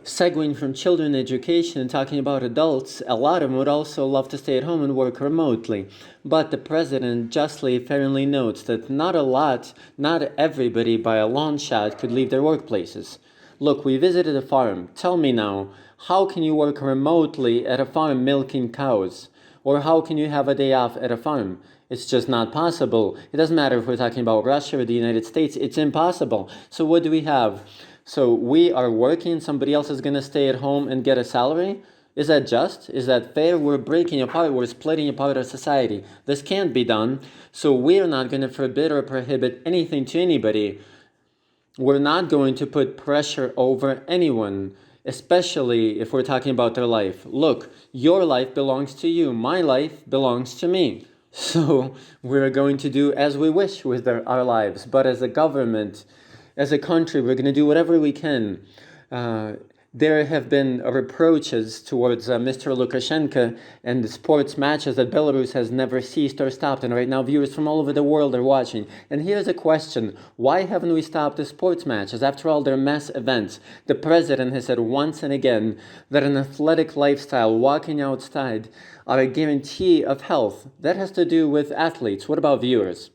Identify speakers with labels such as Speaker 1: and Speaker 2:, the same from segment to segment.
Speaker 1: segueing from children education and talking about adults, a lot of them would also love to stay at home and work remotely. But the president justly, fairly notes that not everybody by a long shot could leave their workplaces. Look, we visited a farm. Tell me now, how can you work remotely at a farm milking cows? Or how can you have a day off at a farm? It's just not possible. It doesn't matter if we're talking about Russia or the United States. It's impossible. So what do we have? So we are working, somebody else is going to stay at home and get a salary? Is that just? Is that fair? We're breaking apart, we're splitting apart our society. This can't be done. So we're not going to forbid or prohibit anything to anybody. We're not going to put pressure over anyone, especially if we're talking about their life. Look, your life belongs to you. My life belongs to me. So we're going to do as we wish with our lives. But as a government, as a country, we're going to do whatever we can. There have been reproaches towards Mr. Lukashenko and the sports matches that Belarus has never ceased or stopped. And right now, viewers from all over the world are watching. And here's a question. Why haven't we stopped the sports matches? After all, they're mass events. The president has said once and again that an athletic lifestyle, walking outside, are a guarantee of health. That has to do with athletes. What about viewers?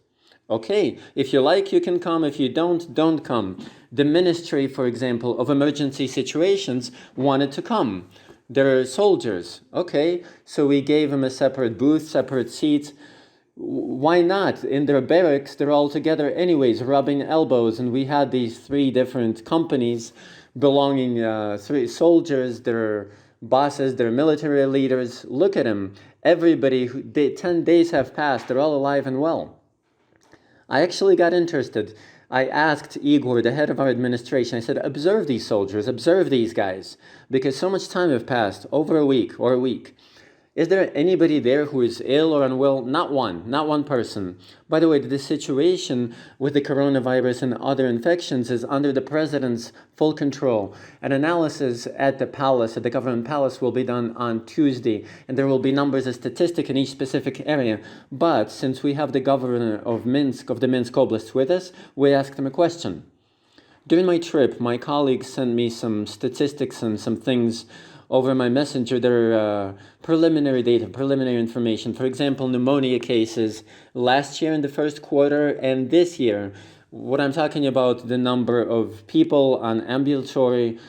Speaker 1: Okay, if you like, you can come. If you don't come. The Ministry, for example, of Emergency Situations wanted to come. They're soldiers. Okay, so we gave them a separate booth, separate seats. Why not? In their barracks, they're all together anyways, rubbing elbows. And we had these 3 different companies belonging, 3 soldiers, their bosses, their military leaders. Look at them. Everybody, 10 days have passed. They're all alive and well. I actually got interested. I asked Igor, the head of our administration, I said, observe these soldiers, observe these guys, because so much time have passed, over a week. Is there anybody there who is ill or unwell? Not one person. By the way, the situation with the coronavirus and other infections is under the president's full control. An analysis at the palace, at the government palace, will be done on Tuesday, and there will be numbers of statistics in each specific area. But since we have the governor of Minsk, of the Minsk Oblast with us, we asked him a question. During my trip, my colleagues sent me some statistics and some things over my messenger. There are preliminary data, preliminary information. For example, pneumonia cases last year in the first quarter and this year. What I'm talking about, the number of people on ambulatory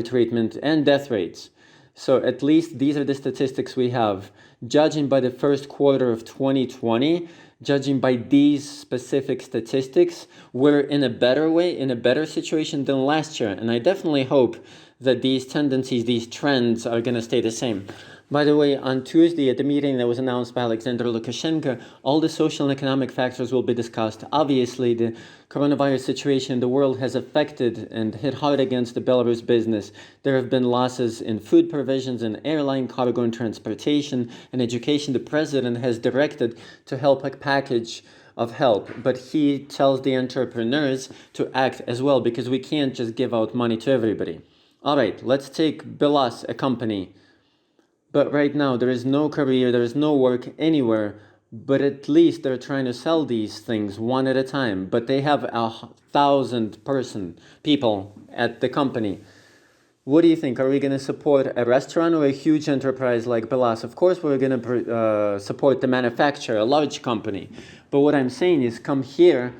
Speaker 1: treatment and death rates. So at least these are the statistics we have. Judging by the first quarter of 2020, judging by these specific statistics, we're in a better situation than last year. And I definitely hope that these tendencies, these trends are going to stay the same. By the way, on Tuesday at the meeting that was announced by Aleksandr Lukashenko, all the social and economic factors will be discussed. Obviously, the coronavirus situation in the world has affected and hit hard against the Belarus business. There have been losses in food provisions and airline, cargo and transportation and education. The president has directed to help a package of help, but he tells the entrepreneurs to act as well, because we can't just give out money to everybody. All right, let's take Belarus, a company. But right now, there is no career, there is no work anywhere, but at least they're trying to sell these things one at a time. But they have 1,000 people at the company. What do you think? Are we going to support a restaurant or a huge enterprise like Belarus? Of course, we're going to support the manufacturer, a large company. But what I'm saying is, come here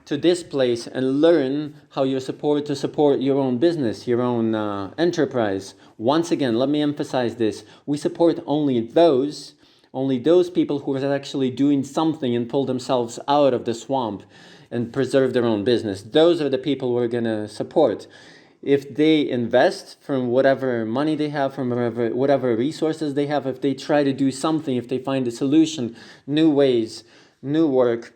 Speaker 1: to this place and learn how you're supposed to support your own business, your own enterprise. Once again, let me emphasize this. We support only those people who are actually doing something and pull themselves out of the swamp and preserve their own business. Those are the people we're going to support. If they invest from whatever money they have, from whatever resources they have, if they try to do something, if they find a solution, new ways, new work,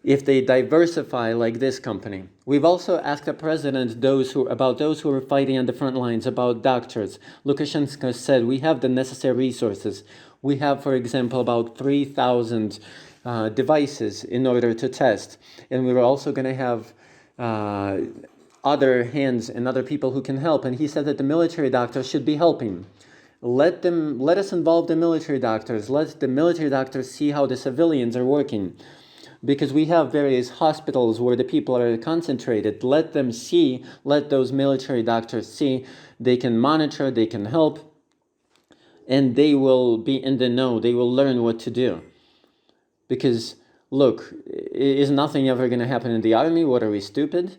Speaker 1: if they diversify like this company. We've also asked the president about those who are fighting on the front lines, about doctors. Lukashenko said we have the necessary resources. We have, for example, about 3,000 devices in order to test. And we're also going to have other hands and other people who can help. And he said that the military doctors should be helping. Let us involve the military doctors. Let the military doctors see how the civilians are working. because we have various hospitals where the people are concentrated. Let them see, let those military doctors see. They can monitor, they can help, and they will be in the know. They will learn what to do. Because, look, is nothing ever going to happen in the army? What, are we stupid?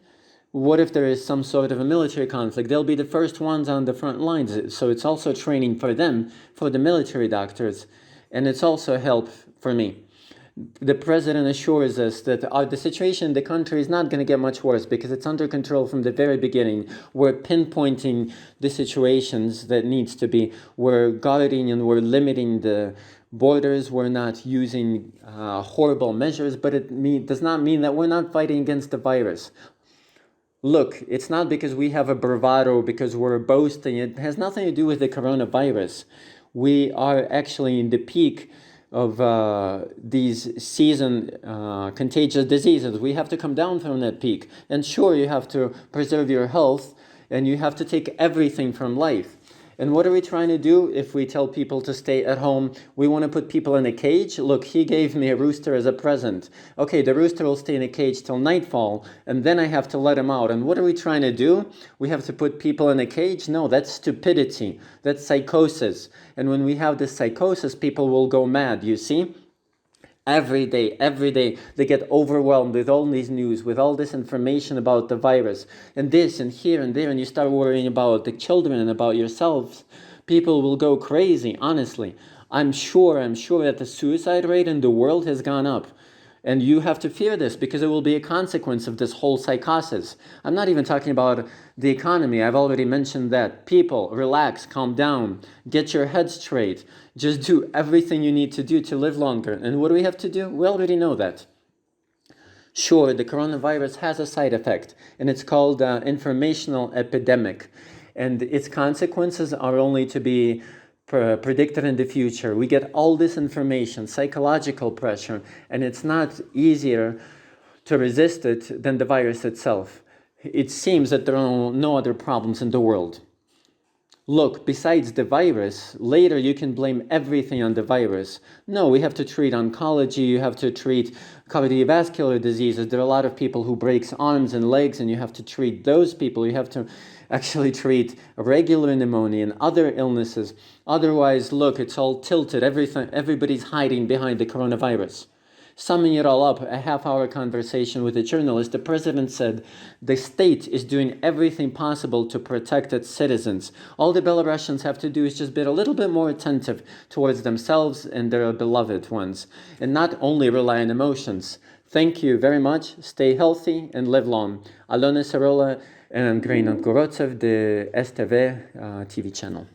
Speaker 1: What if there is some sort of a military conflict? They'll be the first ones on the front lines. So it's also training for them, for the military doctors. And it's also help for me. The president assures us that the situation in the country is not going to get much worse because it's under control from the very beginning. We're pinpointing the situations that needs to be. We're guarding and we're limiting the borders. We're not using horrible measures, but it does not mean that we're not fighting against the virus. Look, it's not because we have a bravado, because we're boasting. It has nothing to do with the coronavirus. We are actually in the peak of these contagious diseases. We have to come down from that peak. And sure, you have to preserve your health, and you have to take everything from life. And what are we trying to do if we tell people to stay at home? We want to put people in a cage? Look, he gave me a rooster as a present. Okay, the rooster will stay in a cage till nightfall, and then I have to let him out. And what are we trying to do? We have to put people in a cage? No, that's stupidity. That's psychosis. And when we have this psychosis, people will go mad, you see? Every day, they get overwhelmed with all these news, with all this information about the virus, and this, and here, and there, and you start worrying about the children and about yourselves. People will go crazy, honestly. I'm sure that the suicide rate in the world has gone up. And you have to fear this because it will be a consequence of this whole psychosis. I'm not even talking about the economy. I've already mentioned that. People, relax, calm down, get your head straight. Just do everything you need to do to live longer. And what do we have to do? We already know that. Sure, the coronavirus has a side effect, and it's called informational epidemic. And its consequences are only to be predicted in the future. We get all this information, psychological pressure, and it's not easier to resist it than the virus itself. It seems that there are no other problems in the world. Look, besides the virus, later you can blame everything on the virus. No, we have to treat oncology, you have to treat cardiovascular diseases. There are a lot of people who break arms and legs, and you have to treat those people. You have to actually treat regular pneumonia and other illnesses. Otherwise, look, it's all tilted. Everybody's hiding behind the coronavirus. Summing it all up, a half-hour conversation with a journalist, the president said, the state is doing everything possible to protect its citizens. All the Belarusians have to do is just be a little bit more attentive towards themselves and their beloved ones, and not only rely on emotions. Thank you very much. Stay healthy and live long. Alona Sarola and Andrei Novgorodtsev, the STV TV channel.